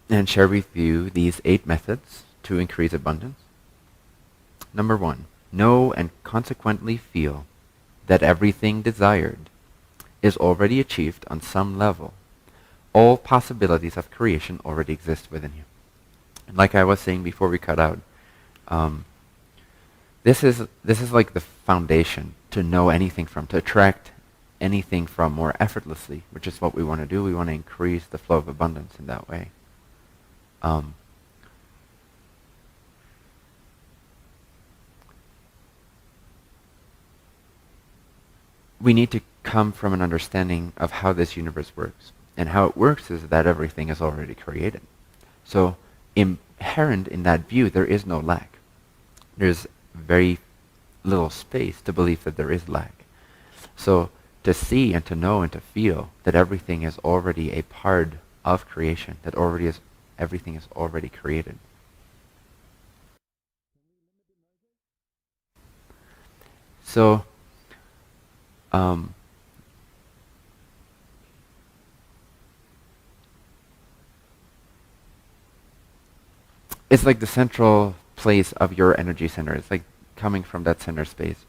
and share with you these 8 methods to increase abundance. Number 1, know and consequently feel that everything desired is already achieved on some level. All possibilities of creation already exist within you. And like I was saying before we cut out, this is like the foundation to know anything from, to attract anything from more effortlessly, which is what we want to do. We want to increase the flow of abundance in that way. We need to come from an understanding of how this universe works. And how it works is that everything is already created. So inherent in that view, there is no lack. There's very little space to believe that there is lack. So to see and to know and to feel that everything is already a part of creation, that everything is already created. So it's like the central place of your energy center. It's like coming from that center space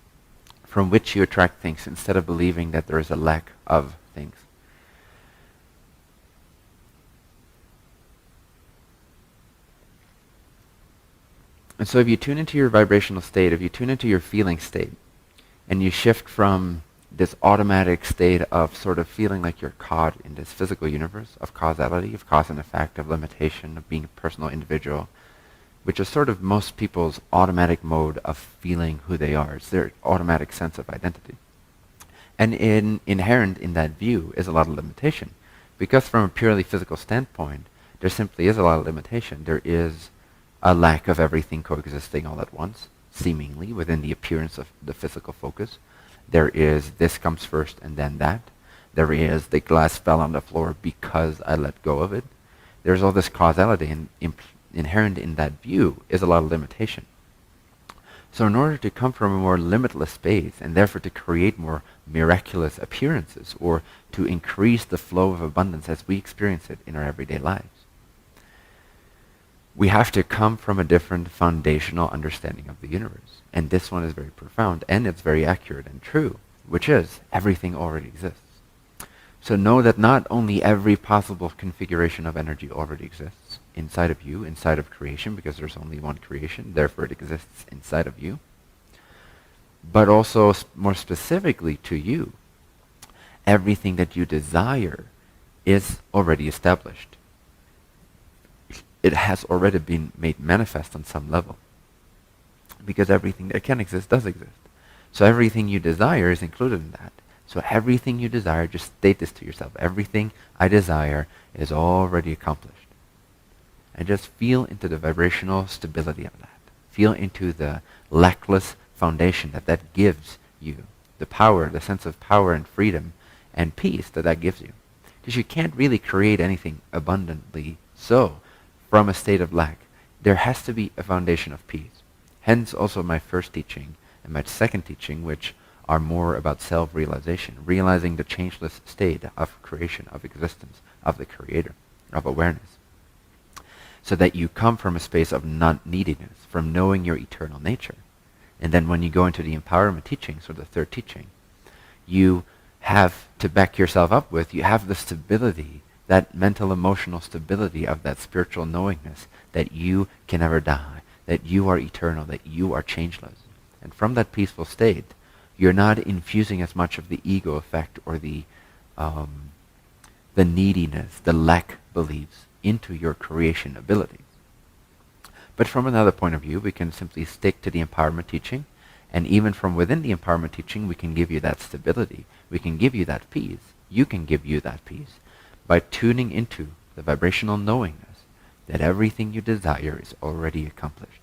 from which you attract things instead of believing that there is a lack of things. And so if you tune into your vibrational state, if you tune into your feeling state, and you shift from this automatic state of sort of feeling like you're caught in this physical universe of causality, of cause and effect, of limitation, of being a personal individual, which is sort of most people's automatic mode of feeling who they are. It's their automatic sense of identity. And inherent in that view is a lot of limitation. Because from a purely physical standpoint, there simply is a lot of limitation. There is a lack of everything coexisting all at once, seemingly, within the appearance of the physical focus. There is this comes first and then that. There is the glass fell on the floor because I let go of it. There's all this causality, and inherent in that view is a lot of limitation. So in order to come from a more limitless space, and therefore to create more miraculous appearances, or to increase the flow of abundance as we experience it in our everyday lives, we have to come from a different foundational understanding of the universe. And this one is very profound, and it's very accurate and true, which is everything already exists. So know that not only every possible configuration of energy already exists inside of you, inside of creation, because there's only one creation, therefore it exists inside of you, but also more specifically to you, everything that you desire is already established. It has already been made manifest on some level, because everything that can exist does exist. So everything you desire is included in that. So everything you desire, just state this to yourself, everything I desire is already accomplished. And just feel into the vibrational stability of that. Feel into the lackless foundation that that gives you. The power, the sense of power and freedom and peace that that gives you. Because you can't really create anything abundantly so from a state of lack. There has to be a foundation of peace. Hence also my first teaching and my second teaching, which are more about self-realization, realizing the changeless state of creation, of existence, of the Creator, of awareness. So that you come from a space of non-neediness, from knowing your eternal nature. And then when you go into the empowerment teachings, or the third teaching, you have to back yourself up with, you have the stability, that mental emotional stability of that spiritual knowingness, that you can never die, that you are eternal, that you are changeless. And from that peaceful state, you're not infusing as much of the ego effect or the neediness, the lack beliefs into your creation abilities. But from another point of view, we can simply stick to the empowerment teaching, and even from within the empowerment teaching, we can give you that stability. We can give you that peace. You can give you that peace by tuning into the vibrational knowingness that everything you desire is already accomplished.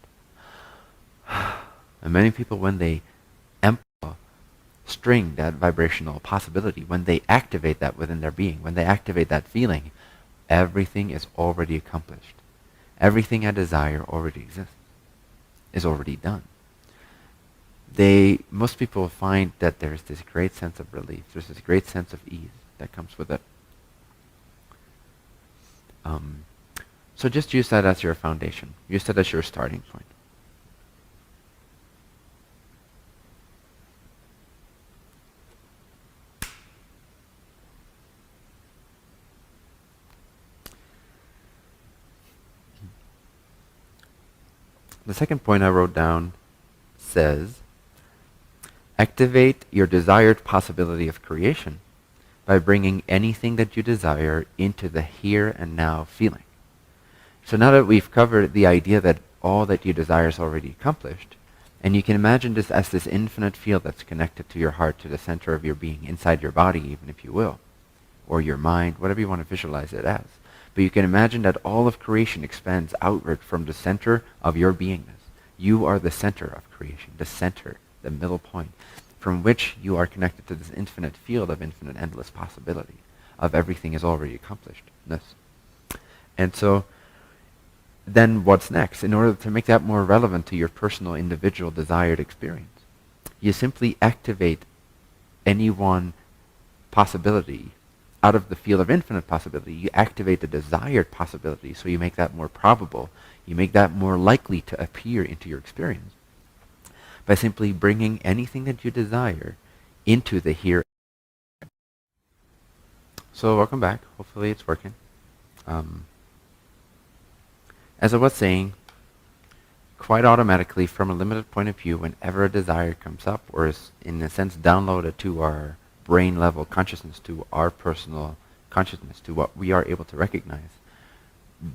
And many people, when they string that vibrational possibility, when they activate that within their being, when they activate that feeling, everything is already accomplished. Everything I desire already exists, is already done. Most people find that there's this great sense of relief, there's this great sense of ease that comes with it. So just use that as your foundation. Use that as your starting point. The second point I wrote down says, activate your desired possibility of creation by bringing anything that you desire into the here and now feeling. So now that we've covered the idea that all that you desire is already accomplished, and you can imagine this as this infinite field that's connected to your heart, to the center of your being, inside your body even, if you will, or your mind, whatever you want to visualize it as. But you can imagine that all of creation expands outward from the center of your beingness. You are the center of creation, the center, the middle point, from which you are connected to this infinite field of infinite endless possibility, of everything is already accomplishedness. And so, then what's next? In order to make that more relevant to your personal, individual, desired experience, you simply activate any one possibility out of the field of infinite possibility. You activate the desired possibility, so you make that more probable. You make that more likely to appear into your experience by simply bringing anything that you desire into the here. So welcome back. Hopefully it's working. As I was saying, quite automatically, from a limited point of view, whenever a desire comes up, or is in a sense downloaded to our brain level consciousness, to our personal consciousness, to what we are able to recognize,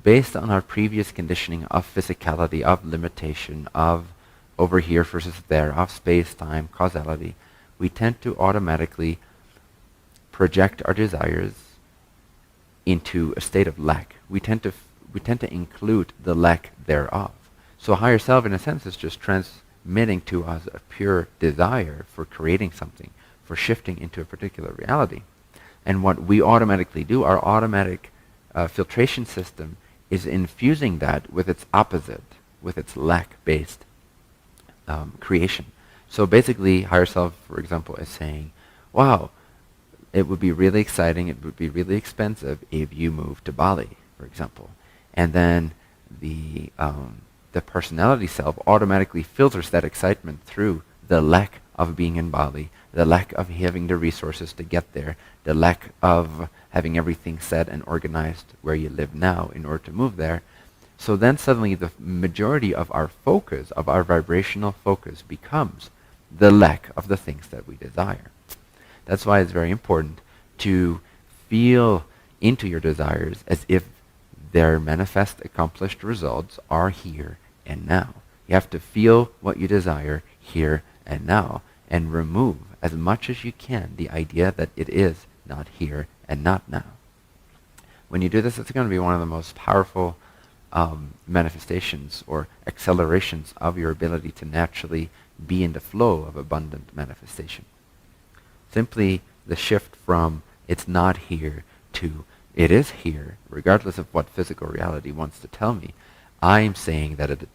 based on our previous conditioning of physicality, of limitation, of over here versus there, of space-time, causality, we tend to automatically project our desires into a state of lack. We tend to include the lack thereof. So higher self, in a sense, is just transmitting to us a pure desire for creating something, for shifting into a particular reality. And what we automatically do, our automatic filtration system, is infusing that with its opposite, with its lack-based creation. So basically, higher self, for example, is saying, wow, it would be really exciting, it would be really expensive if you moved to Bali, for example. And then the personality self automatically filters that excitement through the lack of being in Bali, the lack of having the resources to get there, the lack of having everything set and organized where you live now in order to move there. So then suddenly the majority of our focus, of our vibrational focus, becomes the lack of the things that we desire. That's why it's very important to feel into your desires as if their manifest accomplished results are here and now. You have to feel what you desire here and now, and remove as much as you can the idea that it is not here and not now. When you do this, it's going to be one of the most powerful manifestations or accelerations of your ability to naturally be in the flow of abundant manifestation. Simply the shift from it's not here to it is here, regardless of what physical reality wants to tell me. I'm saying that it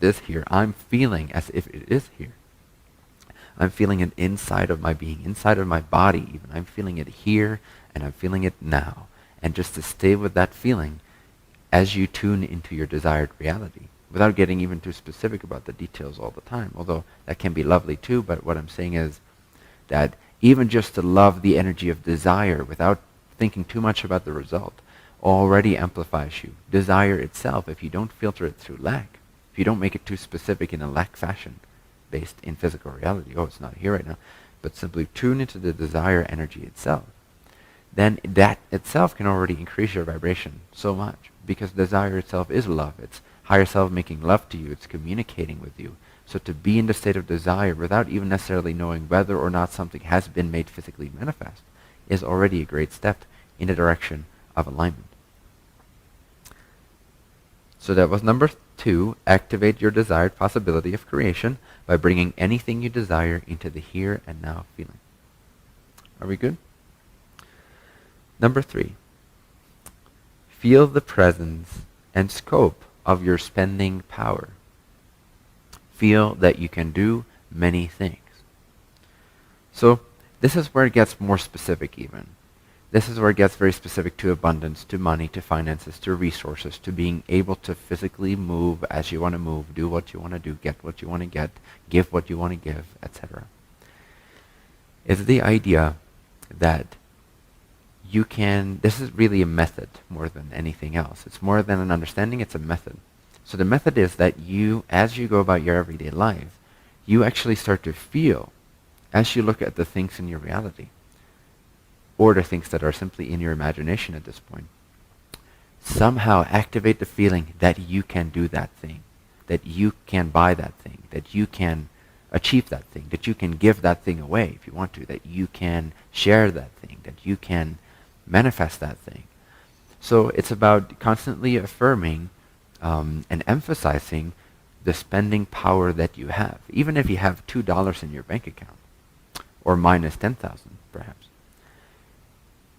is here. I'm feeling as if it is here. I'm feeling it inside of my being, inside of my body even. I'm feeling it here, and I'm feeling it now. And just to stay with that feeling as you tune into your desired reality, without getting even too specific about the details all the time, although that can be lovely too. But what I'm saying is that even just to love the energy of desire without thinking too much about the result already amplifies you. Desire itself, if you don't filter it through lack, if you don't make it too specific in a lack fashion based in physical reality, oh, it's not here right now, but simply tune into the desire energy itself, then that itself can already increase your vibration so much, because desire itself is love. It's higher self making love to you. It's communicating with you. So to be in the state of desire without even necessarily knowing whether or not something has been made physically manifest is already a great step in the direction of alignment. So that was number 2, activate your desired possibility of creation by bringing anything you desire into the here and now feeling. Are we good? Number 3, feel the presence and scope of your spending power. Feel that you can do many things. So this is where it gets more specific even. This is where it gets very specific to abundance, to money, to finances, to resources, to being able to physically move as you want to move, do what you want to do, get what you want to get, give what you want to give, etc. It's the idea that you can, this is really a method more than anything else. It's more than an understanding, it's a method. So the method is that you, as you go about your everyday life, you actually start to feel, as you look at the things in your reality, or the things that are simply in your imagination at this point, somehow activate the feeling that you can do that thing, that you can buy that thing, that you can achieve that thing, that you can give that thing away if you want to, that you can share that thing, that you can manifest that thing. So it's about constantly affirming and emphasizing the spending power that you have. Even if you have $2 in your bank account, or minus 10,000 perhaps,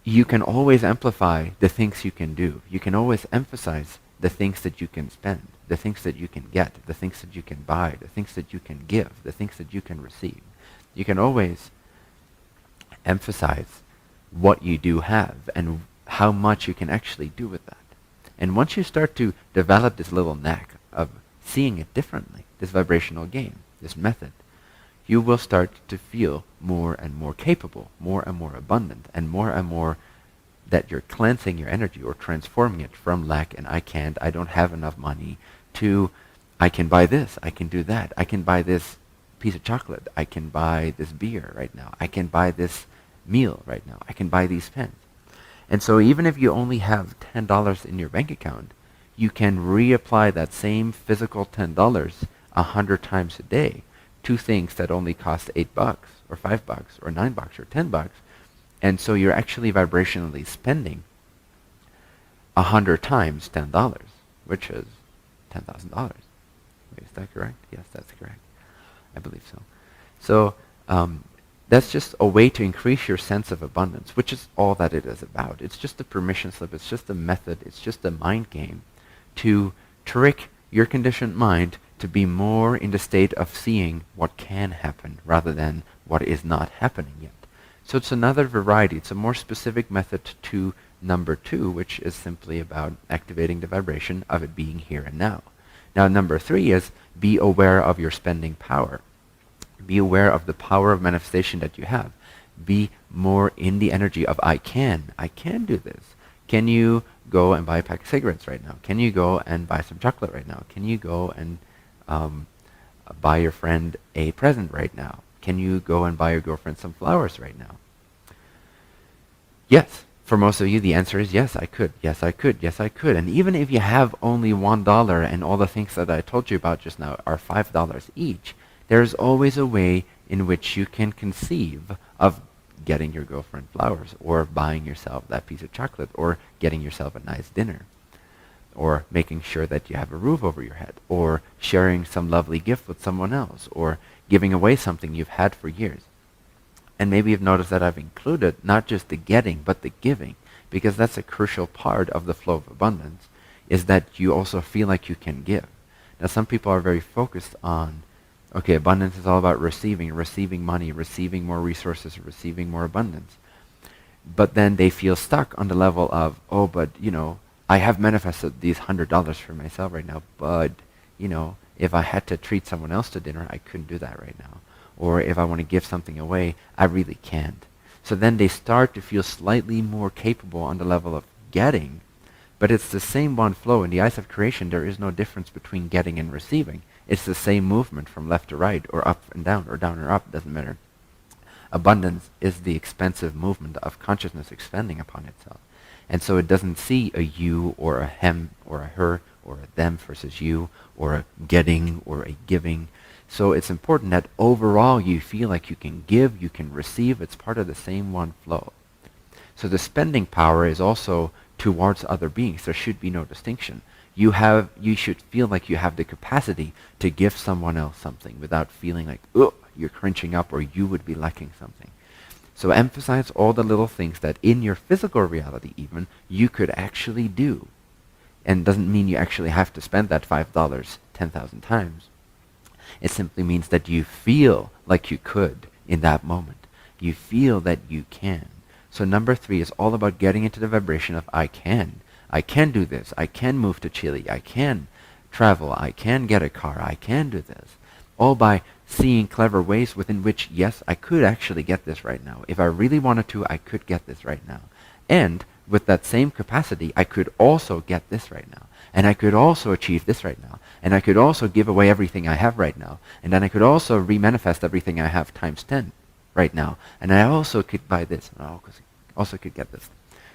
you can always amplify the things you can do. You can always emphasize the things that you can spend, the things that you can get, the things that you can buy, the things that you can give, the things that you can receive. You can always emphasize what you do have and how much you can actually do with that. And once you start to develop this little knack of seeing it differently, this vibrational game, this method, you will start to feel more and more capable, more and more abundant, and more that you're cleansing your energy or transforming it from lack and I can't, I don't have enough money, to I can buy this, I can do that, I can buy this piece of chocolate, I can buy this beer right now, I can buy this meal right now, I can buy these pens. And so even if you only have $10 in your bank account, you can reapply that same physical $10 100 times a day to things that only cost $8 or $5 or $9 or $10. And so you're actually vibrationally spending 100 times $10, which is $10,000. Wait, is that correct? Yes, that's correct. I believe so. So that's just a way to increase your sense of abundance, which is all that it is about. It's just a permission slip. It's just a method. It's just a mind game to trick your conditioned mind to be more in the state of seeing what can happen rather than what is not happening yet. So it's another variety. It's a more specific method to number 2, which is simply about activating the vibration of it being here and now. Now number 3 is be aware of your spending power. Be aware of the power of manifestation that you have. Be more in the energy of I can do this. Can you go and buy a pack of cigarettes right now? Can you go and buy some chocolate right now? Can you go and buy your friend a present right now? Can you go and buy your girlfriend some flowers right now? Yes, for most of you the answer is yes, I could. Yes, I could. Yes, I could. And even if you have only $1 and all the things that I told you about just now are $5 each, there's always a way in which you can conceive of getting your girlfriend flowers, or buying yourself that piece of chocolate, or getting yourself a nice dinner, or making sure that you have a roof over your head, or sharing some lovely gift with someone else, or giving away something you've had for years. And maybe you've noticed that I've included not just the getting, but the giving, because that's a crucial part of the flow of abundance, is that you also feel like you can give. Now some people are very focused on, okay, abundance is all about receiving money, receiving more resources, receiving more abundance. But then they feel stuck on the level of, oh, but, I have manifested these $100 for myself right now, but, if I had to treat someone else to dinner, I couldn't do that right now. Or if I want to give something away, I really can't. So then they start to feel slightly more capable on the level of getting, but it's the same one flow. In the eyes of creation, there is no difference between getting and receiving. It's the same movement from left to right, or up and down, or down or up, doesn't matter. Abundance is the expansive movement of consciousness expanding upon itself. And so it doesn't see a you or a him or a her or a them versus you, or a getting or a giving. So it's important that overall you feel like you can give, you can receive. It's part of the same one flow. So the spending power is also towards other beings. There should be no distinction. You should feel like you have the capacity to give someone else something without feeling like, oh, you're cringing up or you would be lacking something. So emphasize all the little things that in your physical reality even you could actually do. And doesn't mean you actually have to spend that $5 10,000 times. It simply means that you feel like you could in that moment. You feel that you can. So number 3 is all about getting into the vibration of I can. I can do this. I can move to Chile. I can travel. I can get a car. I can do this. All by seeing clever ways within which, yes, I could actually get this right now. If I really wanted to, I could get this right now. And with that same capacity, I could also get this right now. And I could also achieve this right now. And I could also give away everything I have right now. And then I could also remanifest everything I have times 10 right now. And I also could buy this. And I also could get this.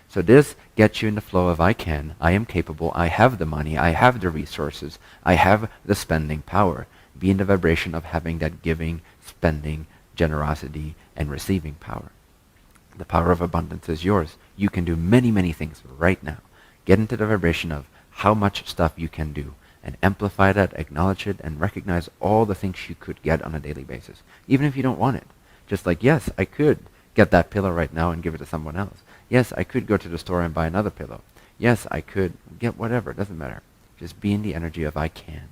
So this gets you in the flow of I can, I am capable, I have the money, I have the resources, I have the spending power. Be in the vibration of having that giving, spending, generosity, and receiving power. The power of abundance is yours. You can do many, many things right now. Get into the vibration of how much stuff you can do and amplify that, acknowledge it, and recognize all the things you could get on a daily basis, even if you don't want it. Just like, yes, I could get that pillow right now and give it to someone else. Yes, I could go to the store and buy another pillow. Yes, I could get whatever. It doesn't matter. Just be in the energy of I can.